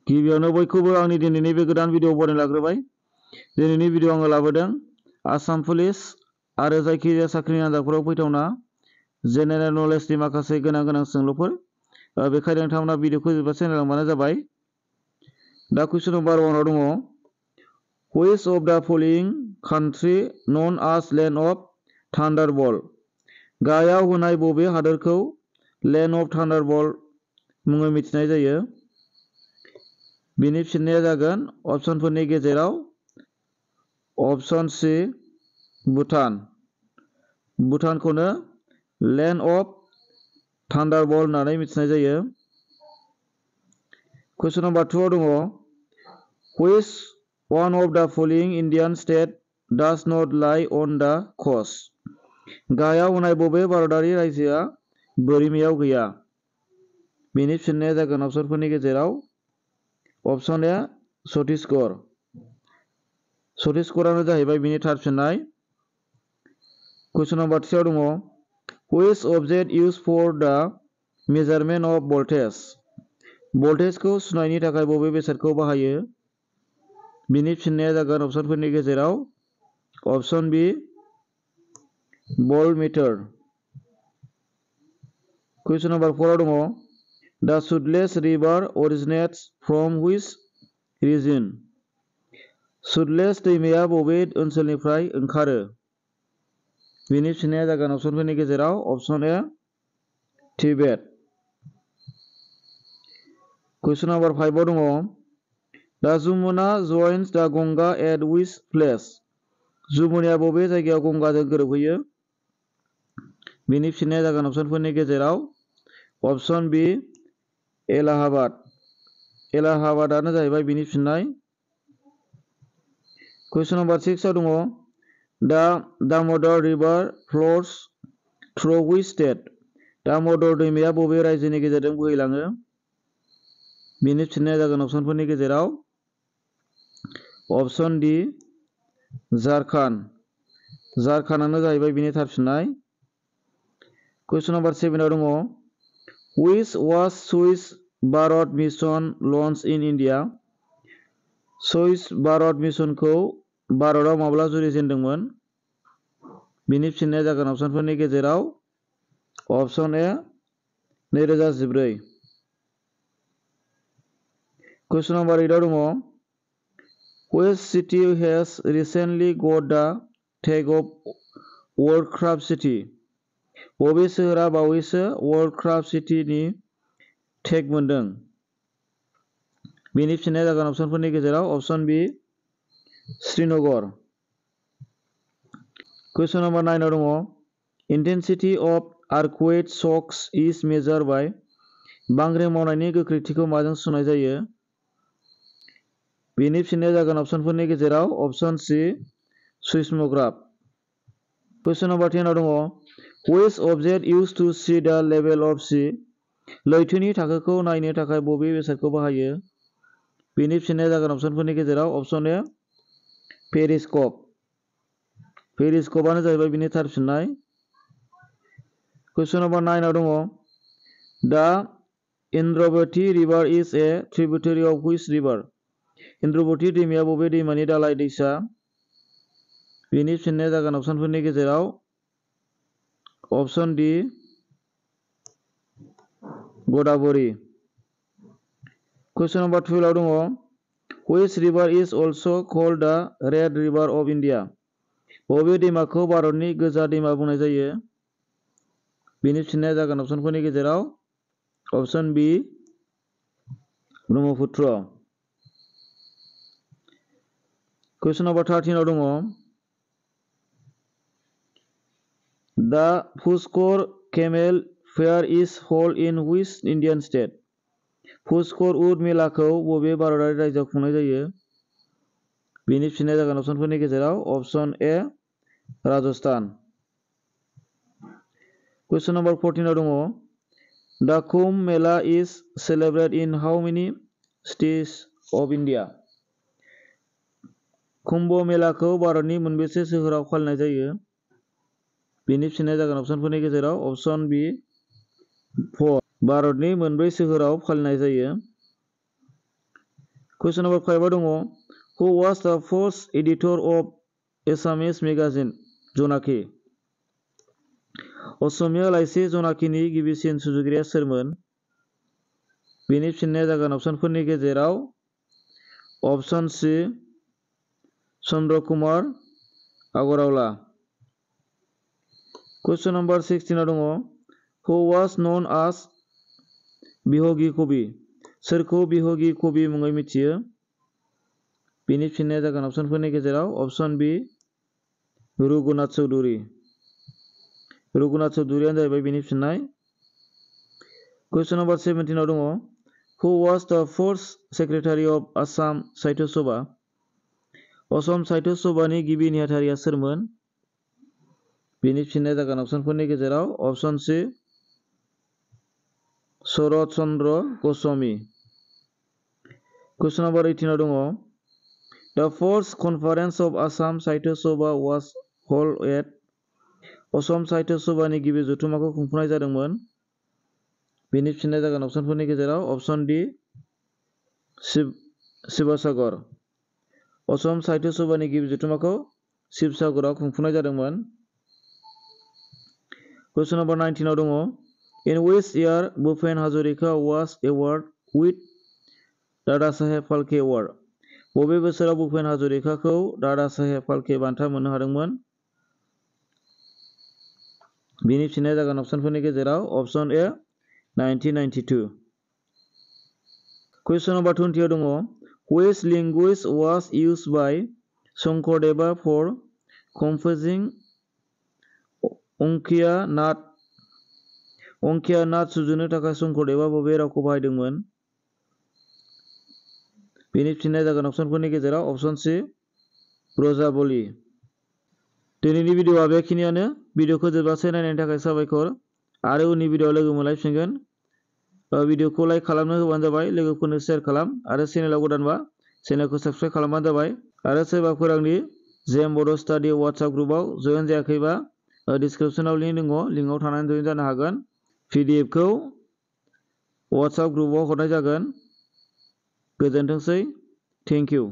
गिबियावनो बयखौबो आंनि दिनैनि बे गोदान भिडिअ बरायना लाग्रोबाय। दिनैनि भिडिअ आङो लाबोदों आसाम पुलिस आरो जायखिजाया साख्रिनि आनजादफोराव फैथावना जेनेरेल नलेजनि माखासे गोनां सोंलुफोर। बेखायनो नोंथांमोना भिडिअखौ जोबजासिम नायलांबानो जाबाय। दा कुइसन नम्बर 1 आव दङ Which of the following country known as Land of Thunderbolt? गाहायाव होनाय बबे हादोरखौ Land of Thunderbolt मुङै मिथिनाय जायो? बिनि फिननाया जागोन अपसनफोरनि गेजेराव अपसन सी भुटान। भुटानखौनो लैंड अफ थान्डारबल्ट होननानै मिथिनाय जायो। कुइसन नम्बर 2 आव दङ Which one of the following Indian state does not lie on the coast? गाहायाव होनाय बबे भारतारि रायजोआ बोरिमायाव गैया? बिनि फिननाया जागोन अपसनफोरनि गेजेराव अपसन ए छत्तीसगढ़। छत्तीसगढ़आनो जाहैबाय बिनि थार फिननाय। कुइसन नम्बर 3 आव दङ Which object used for the measurement of voltage? भल्टेजखौ सुनायनि थाखाय बबे बेसादखौ बाहायो? बिनि फिननाया जागोन अपसनफोरनि गेजेराव अपसन बी भल्टमिटार। कुइसन नम्बर 4 आव दङ The Sutlej River originates from which region? Sutlej दैमाया बबे ओनसोलनिफ्राय ओंखारो? बिनि फिननाया जागोन अपसनफोरनि गेजेराव अपसन ए तिबेट। कुइसन नम्बर 5 आव दङ The Jamuna joins the Ganga at which place? जमुनाया बबे जायगायाव गंगाजों गोरोबहैयो? बिनि फिननाया जागोन अपसनफोरनि गेजेराव अपसन बी एलाहाबाद। एलाहाबादआनो जाहैबाय बिनि फिननाय। कुइसन नम्बर 6 आव दङ The Damodar river flows through which state? Damodar दैमाया बबे रायजोनि गेजेरजों बोहैलाङो? बिनि फिननाया जागोन अपसनफोरनि गेजेराव अपसन डी झारखंड। झारखंडआनो जाहैबाय बिनि थार फिननाय। कुइसन नम्बर 7 आव दङ Which was Swachh Bharat mission launched in India? स्वच्छ भारत मिशनखौ भारतआव माब्ला जुरिजेनदोंमोन? बिनि फिननाया जागोन अपसनफोरनि गेजेराव अपसन ए 2014। कुइसन नम्बर 8 आव दङ Which city has recently got the tag of World Craft City? बबे सोहोरा बावैसो वर्ल्ड क्राफ्ट सिटीनि टेग मोनदों? बिनि फिननाया जागोन अपसनफोरनि गेजेराव अपसन बी श्रीनगर। कुइसन नम्बर 9 आव दङ Intensity of earthquake shocks is measured by? बांग्रिं मावनायनि गोख्रैथिखौ माजों सुनाय जायो? बिनि फिननाया जागोन अपसनफोरनि गेजेराव अपसन सी सिस्मोग्राफ। कुइसन नम्बर 10 आव दङ Which object used to see the level of sea? लैथोनि थाखोखौ नायनो थाखाय बबे बेसादखौ बाहायो? बिनि फिननाया जागोन अपसनफोरनि गेजेराव अपसन ए पेरिस्कप। पेरिस्कपआनो जाहैबाय बिनि थार फिननाय। कुइसन नम्बर 9 आव दङ The Indravati river is a tributary of which river? इन्द्रवती दैमाया बबे दैमानि दालाय दैसा? बिनि फिननाया जागोन अपसनफोरनि गेजेराव अपसन डी गोदावरी। कुइसन नम्बर 12 आव दङ Which river is also called the Red River of India? बबे दैमाखौ भारतनि गोजा दैमा बुंनाय जायो? बिनि फिननाया जागोन अपसनफोरनि गेजेराव अपसन बी ब्रह्मपुत्र। कुइसन नम्बर 13 आव दङ The Pushkar Camel Fair is held in which Indian state? Pushkar उट मेलाखौ बबे भारतारि रायजोआव खुंनाय जायो? बिनि फिननाया जागोन अपसनफोरनि गेजेराव अपसन ए राजस्थान। कुइसन नम्बर 14 आव दङ The Kumbh Mela is celebrated in how many cities of India? Kumbh मेलाखौ भारतनि मोनबेसे सोहोराव फालिनाय जायो? बिनि फिननाया जागोन अपसनफोरनि गेजेराव अपसन बी 4 भारतनि मोनब्रै सोहोराव फालिनाय जायो। कुइसन नम्बर 5 दङ who was the first editor of Assamese magazine Jonaki Asomiya लाइसि जनाखिनि गिबिसिन सुजुगिरिया सोरमोन बेनि फिननाया जागोन अपसनफोरनि गेजेराव अपसन सि चंद्र कुमार आगरवाला कुइसन नम्बर 16 दङ हु वाज नोन एज बिहगी कवि सोरखौ बिहगी कवि मुङै मिथियो बेनि फिननाया जागोन अपसनफोरनि गेजेराव अपसन बी रघुनाथ चौधुरी चौधुरीयानो जाहैबाय बेनि फिननाय कुइसन नम्बर 17 दङ हु वाज द first secretary of Assam Sahitya सभा असम साहित्य सभानि गिबि नेहाथारिया सोरमोन बेनि फिननाया जागोन अपसनफोरनि गेजेराव अपसन सि शरद चंद्र गोस्वामी कुइसन नम्बर 18 दङ the first conference of Assam Sahitya Sabha was held at Assam Sahitya सभानि गिबि जथुम्माखौ खुंफुंनाय जादोंमोन बेनि फिननाया जागोन अपसनफोरनि गेजेराव अपसन डि शिवसागर असम साहित्य सभानि गिबि जथुम्माखौ शिवसागराव खुंफुंनाय जादोंमोन कुइसन नम्बर 19 दङ in which year Bhupen Hazarika was award with Dada Saheb Phalke award बबे बोसोराव भूपेन हाजरिकाखौ दादा साहेब फाल्के बान्था मोननो हादोंमोन बेनि फिननाया जागोन अपसनफोरनि गेजेराव अपसन ए 1992 कुइसन नम्बर 20 दङ which language was used by Sankardeva for composing Ankiya नाद सुजुनो थाखाय शंकरदेवा बबे रावखौ बाहायदोंमोन बेनि फिननाया जागोन अपसनफोरनि गेजेराव अपसन सि ब्रजाबली दिनैनि भिडिअआ बेखिनियानो भिडिअखौ जोबजासे नायनायनि थाखाय साबायखर आरो उननि भिडिअआव लोगो मोनलायफिनगोन भिडिअखौ लाइक खालामनो होबानो जाबाय लोगोफोरनो शेयार खालाम आरो चेनेलाव गोदानबा चेनेलखौ साबस्क्राइब खालामबानो जाबाय आरो सोरबाफोर आंनि जेएम बड' स्टाडि वाट्सएप ग्रुपआव जयन जायाखैबा डिसक्रिप्शनाव लिंक दङ लिंकआव थानानै जयन जानो हागोन पिडिएफखौ वाट्सएप ग्रुपआव हरनाय जागोन गोजोनथोंसै थेंक इउ